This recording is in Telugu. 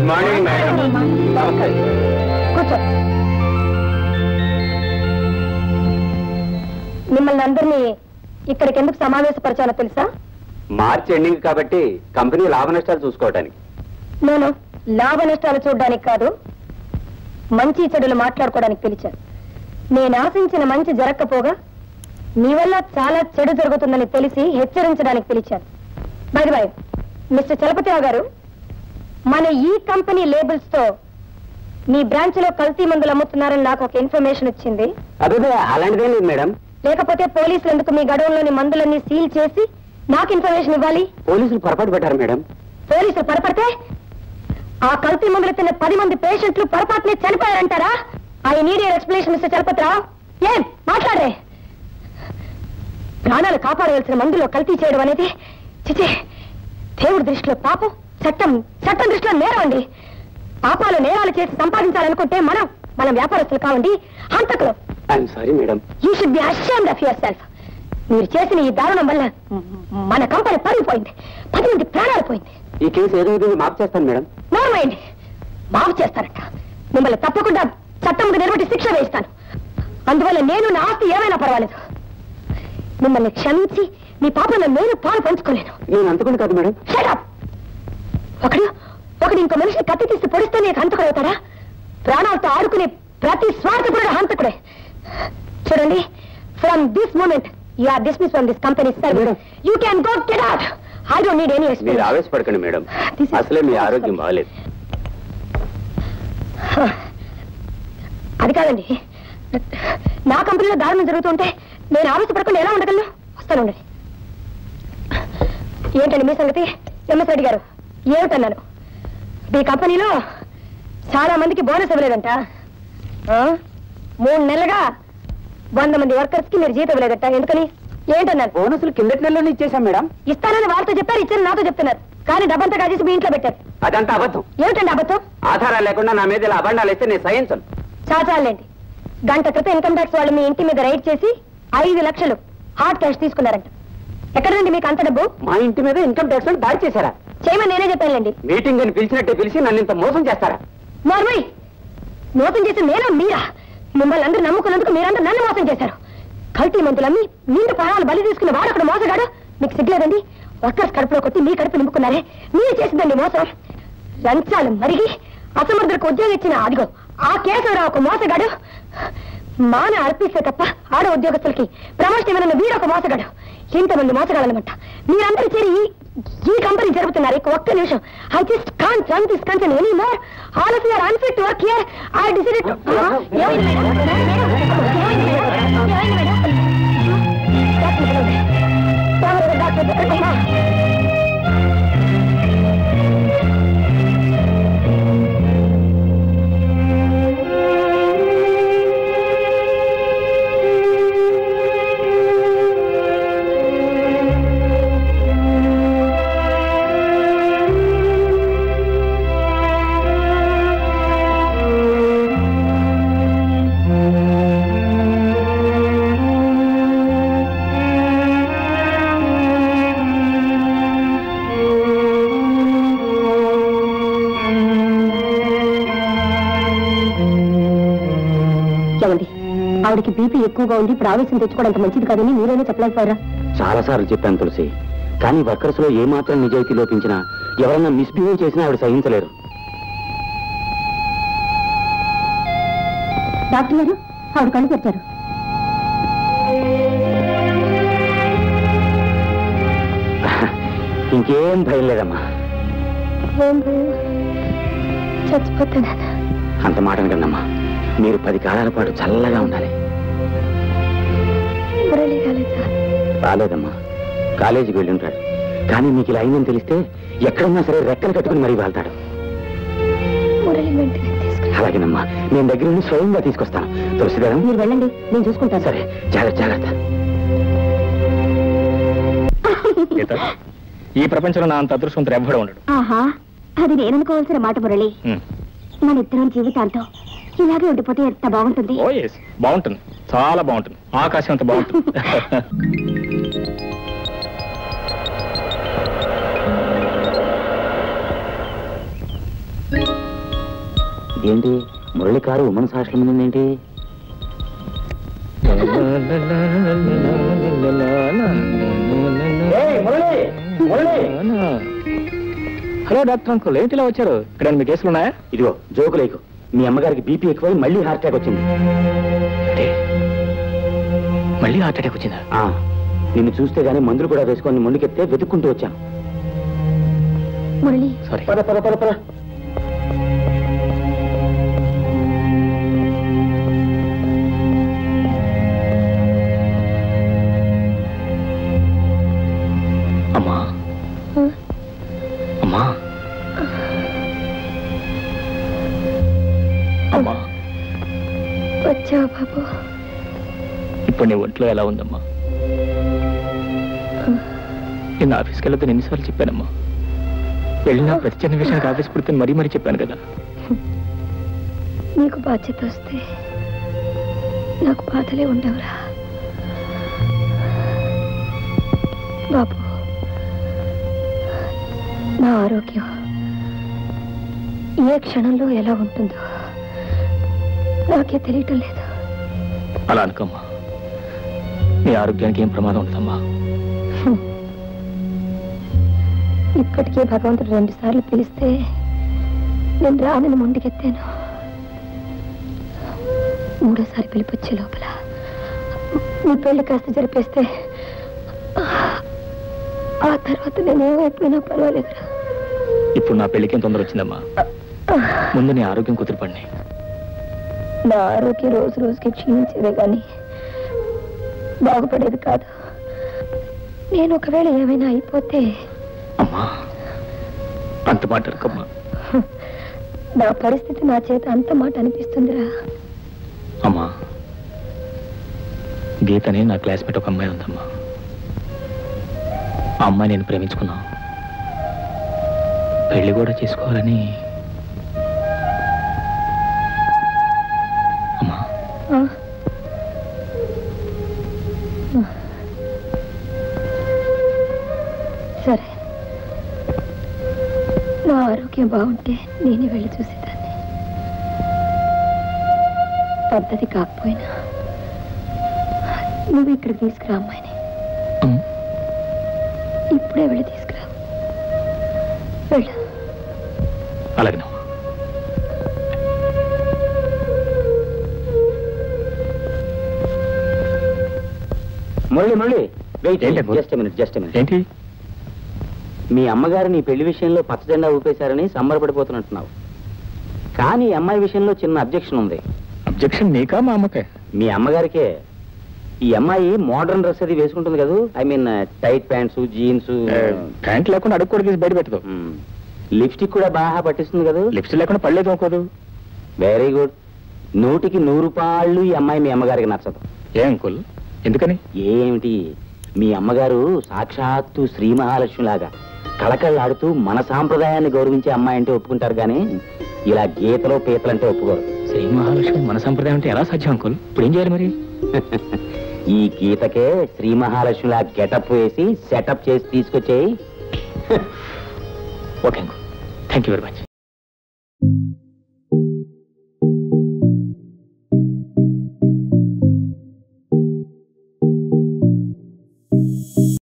Good morning madam. కూర్చో. మిమ్మల్ని అందరినీ ఇక్కడికి ఎందుకు సమావేశపరచాలో తెలుసా? మార్చి ఎండింగ్ కాబట్టి కంపెనీ లాభ నష్టాలు చూసుకోవడానికి. నేను లాభ నష్టాలు చూడడానికి కాదు, మంచి చెడులు మాట్లాడుకోవడానికి పిలిచాను. నేను ఆశించిన మంచి జరగకపోగా నీ వల్ల చాలా చెడు జరుగుతుందని తెలిసి హెచ్చరించడానికి పిలిచాను. బై బై మిస్టర్ చలపతిరావు గారు, మన ఈ కంపెనీ లేబుల్స్ తో మీ బ్రాంచ్ లో కల్తీ మందులు అమ్ముతున్నారని నాకు ఒక ఇన్ఫర్మేషన్ వచ్చింది. అదే అలాంటిదే లేదు మేడం. లేకపోతే పోలీసులు ఎందుకు మీ గడవంలోని మందులన్నీ సీల్ చేసి నాకు ఇన్ఫర్మేషన్ ఇవ్వాలి? పోలీసులు పొరపాటు పెట్టారు మేడం. పోలీసులు పొరపడితే ఆ కల్తీ మందులు తిన్న 10 మంది పేషెంట్లు పొరపాటునే చనిపోయారంటారా? I need your explanation mister Chalapathi Rao. ఏం మాట్లాడే? ప్రాణాలు కాపాడవలసిన మందులో కల్తీ చేయడం అనేది చిచి, దేవుడి దృష్టిలో పాపం, చట్టం దృష్టిలో నేరం అండి. పాపాలు నేరాలు చేసి సంపాదించాలనుకుంటే మనం వ్యాపారస్తులు కావండి, హంతకులు. I'm sorry madam. You should be ashamed of yourself. మీరు చేసిన ఈ దారుణం వల్ల మన కంపెనీ పడిపోయింది, 10 మంది ప్రాణాలు పోయింది. ఈ కేసు ఏదో విధంగా మాఫ్ చేస్తాను మేడం. నోర్మైండి, మాఫ్ చేస్తారట. మిమ్మల్ని తప్పకుండా చట్టం ముందు నిలబెట్టి శిక్ష వేయిస్తాను. అందువల్ల నేను నా ఆస్తి ఏమైనా పర్వాలేదు. మిమ్మల్ని క్షమించి మీ పాపంలో నేను పాలు పంచుకోలేను. నేను అంతకుండా కాదు మేడం. ఒకడు ఇంకో మనిషిని కత్తి తీసి పొడిస్తే నీకు హంతకుడు అవుతాడా? ప్రాణాలతో ఆడుకునే ప్రతి స్వార్థకుడు హంతకుడే. చూడండి, from this moment you are dismiss from this company service. You can go get out. I don't need any explanation. మీరు ఆవేశపడకండి మేడం, అసలే మీ ఆరోగ్యం బాగాలేదు. అది కాదండి, నా కంపెనీలో దారుణం జరుగుతుంటే నేను ఆవేశపడకుండా ఎలా ఉండగలను? వస్తానండి. ఏంటండి మీ సంగతి? ఎంఎస్ రెడ్డి గారు, ఏమిటన్నాను? మీ కంపెనీలో చాలా మందికి బోనస్ ఇవ్వలేదంట. 3 నెలలుగా 100 మంది వర్కర్స్ కి మీరు జీతం ఇవ్వలేదంట. ఎందుకని? ఏంటన్నారు? బోనసులు కిందటి నెలలోనే ఇచ్చేసాం మేడం. ఇస్తానని వాళ్ళతో చెప్పారు, ఇచ్చారని నాతో చెప్తున్నారు. కానీ డబ్బంతా కాజేసి మీ ఇంట్లో పెట్టారు. అదంతా అబద్ధం. ఏమిటండి అబద్ధం? ఆధారాలు లేకుండా నా మీద ఇలా అబండాలు వేస్తే నేను సహించను. చాచాలండి. గంట క్రితం ఇన్కమ్ ట్యాక్స్ వాళ్ళు మీ ఇంటి మీద రైడ్ చేసి 5 లక్షలు హార్డ్ క్యాష్ తీసుకున్నారంట. ఎక్కడండి మీకు అంత డబ్బు? మా ఇంటి మీద ఇన్కమ్ ట్యాక్స్ అని బాయ్ చేశారా? చేయమని నేనే చెప్పానండి. మీటింగ్ అని పిలిచినట్టే పిలిచి నన్ను ఇంత మోసం చేస్తారా? నార్మల్ మోసం చేసి నేనా మీరా? మిమ్మల్ని అందరూ నమ్ముకున్నందుకు మీరందరూ నన్ను మోసం చేశారు. కల్తీ మందులమ్మి నిండు ప్రాణాలు బలి తీసుకున్న వాడు అక్కడ మోసగాడు. మీకు సిగ్గులేదండి? వర్కర్స్ కడుపులో కొట్టి మీ కడుపు నింపుకున్నారే, మీరు చేసిందండి మోసం. లంచాలు మరిగి అసమర్థులకు ఉద్యోగం ఇచ్చిన అదిగో ఆ కేశవరావు ఒక మోసగాడు. మాన అర్పిస్తే తప్ప ఆడ ఉద్యోగస్తులకి ప్రమోషన్ ఇవ్వనన్న వీడు ఒక మోసగాడు. ఇంతమంది మోసగాలన్నమాట. మీరందరూ చేరి ఈ కంపెనీ జరుగుతున్నారు. ఒక్క నిమిషం. I just can't run this company any more. All of you are unfit to work here. I decided to ఆవిడికి బీపీ ఎక్కువగా ఉంది, ఇప్పుడు ఆవేశం తెచ్చుకోవడానికి మంచిది కాదని మీరేనే చెప్పలేకపోయారా? చాలా సార్లు చెప్పాను తులసి, కానీ వర్కర్స్ లో ఏమాత్రం నిజాయితీ లోపించినా ఎవరన్నా మిస్బిహేవ్ చేసినా ఆవిడ సహించలేరు. డాక్టర్ గారు, ఆవిడ కళ్ళు తెచ్చారు. ఇంకేం భయం లేదమ్మా. చచ్చిపోతాను. అంత మాట కదమ్మా, మీరు 10 కాలాల పాటు చల్లగా ఉండాలి. రాలేదమ్మా, కాలేజీకి వెళ్ళి ఉంటాడు. కానీ మీకు ఇలా అయిందని తెలిస్తే ఎక్కడున్నా సరే రెక్కలు కట్టుకుని మరీ వెళ్తాడు. అలాగేనమ్మా, నేను దగ్గర నుండి స్వయంగా తీసుకొస్తాను. తులసిదేనా, మీరు వెళ్ళండి, నేను చూసుకుంటాను. సరే, జాగ్రత్త. ఈ ప్రపంచంలో నా అంత అదృష్టవంతుడు ఎవ్వడు ఉండడు. ఆహా, అది నేననుకోవాల్సిన మాట మురళి. మన ఇద్దరం జీవితాంతం ఇలాగే ఉండిపోతే ఎంత బాగుంటుంది. ఓ ఎస్, బాగుంటుంది, చాలా బాగుంటుంది. ఆకాశం అంత బాగుంటుంది. ఏంటి మురళి కారు ఉమెన్స్ హాస్టల్ మీద ఏంటి? హలో డాక్టర్ అంకుల్, ఏంటి ఇలా వచ్చారు? ఇక్కడ మీ కేసులు ఉన్నాయా? ఇదిగో జోకు లేకు, మీ అమ్మగారికి బీపీ ఎక్కువై మళ్ళీ హార్ట్ అటాక్ వచ్చింది. మళ్ళీ హార్ట్ అటాక్ వచ్చిందా? నిన్ను చూస్తే గానీ మందులు కూడా వేసుకొని ముందుకెత్తే వెతుక్కుంటూ వచ్చాను. మురళి, సారీ. పద పద పద పద. అమ్మా అమ్మా అమ్మా, వచ్చావు బాబు. ఇప్పుడు నీ ఒంట్లో ఎలా ఉందమ్మా? నేను ఆఫీస్కి వెళ్ళొద్దని ఎన్నిసార్లు చెప్పానమ్మా? వెళ్ళినా ప్రతి చిన్న విషయానికి ఆఫీస్ పుడుతుంది మరీ మరీ చెప్పాను కదా. నీకు బాధ్యత వస్తే నాకు బాధలే ఉండవురా బాబు. నా ఆరోగ్యం ఏ క్షణంలో ఎలా ఉంటుందో నాకే తెలియటం లేదు. అలా అనుకోమ్మా, నీ ఆరోగ్యానికి ఏం ప్రమాదం ఉంటుందమ్మా? ఇప్పటికే భగవంతుడు 2 సార్లు పిలిస్తే నేను రానని ముందుకెత్తాను. 3వ సారి పిలిపొచ్చే లోపల నీ పెళ్లి కాస్త జరిపేస్తే ఆ తర్వాత నేనేమైపోయినా పర్వాలేదురా. ఇప్పుడు నా పెళ్లికి తొందర వచ్చిందమ్మా. ముందు నీ ఆరోగ్యం కుదిరిపడినాయి. నా ఆరోగ్యం రోజు రోజుకి క్షీణించేదే కానీ బాగుపడేది కాదు. నేను ఒకవేళ ఏమైనా అయిపోతే అమ్మా, అంత మాట అనుకమ్మా. నా పరిస్థితి నా చేత అంత మాట అనిపిస్తుందిరా. అమ్మా, గీతని నా క్లాస్మేట్ ఒక అమ్మాయి ఉందమ్మా. ఆ అమ్మాయి నేను ప్రేమించుకున్నా, పెళ్లి కూడా చేసుకోవాలని. అమ్మా, సరే, నా ఆరోగ్యం బాగుంటే నేనే వెళ్ళి చూసేదాన్ని. పద్ధతి కాకపోయినా నువ్వు ఇక్కడికి తీసుకురా అమ్మాయిని. ఇప్పుడే వెళ్ళి తీసుకురా. వెళ్ళు. అలాగేనమ్మా. మురళి మురళి, వెయిట్. ఏంటి? Just minute. ఏంటి? మీ అమ్మగారు నీ పెళ్లి విషయంలో పచ్చ జెండా ఊపేశారని సంబరపడిపోతున్నట్టున్నావు. కానీ ఈ అమ్మాయి విషయంలో చిన్న అబ్జెక్షన్ ఉంది. అబ్జెక్షన్ నీకా మా అమ్మకే? మీ అమ్మగారికే. ఈ అమ్మాయి మోడర్న్ డ్రెస్ అది వేసుకుంటుంది కదా, I mean tight pants, jeans. Pant లేకుండా అడుగు కూడా తీసి బయట పెట్టదు. లిప్స్టిక్ కూడా బాగా పట్టిస్తుంది కదా. లిప్స్టిక్ లేకుండా పడలేదు అనుకోదు. Very good. 100కి 100 రూపాయలు ఈ అమ్మాయి మీ అమ్మగారికి నచ్చదు. ఏ అంకుల్, ఎందుకని? ఏమిటి, మీ అమ్మగారు సాక్షాత్తు శ్రీ మహాలక్ష్మి లాగా కళకళలాడుతూ మన సాంప్రదాయాన్ని గౌరవించే అమ్మాయి అంటే ఒప్పుకుంటారు, కానీ ఇలా గీతలో పీతలంటే ఒప్పుకోరు. శ్రీ మహాలక్ష్మి మన సంప్రదాయం అంటే ఎలా సాధ్యం అంకుల్? ఇప్పుడు ఏం చేయాలి మరి? ఈ గీతకే శ్రీ మహాలక్ష్మిలా గెటప్ వేసి సెటప్ చేసి తీసుకొచ్చేయి. Okay uncle, thank you very much.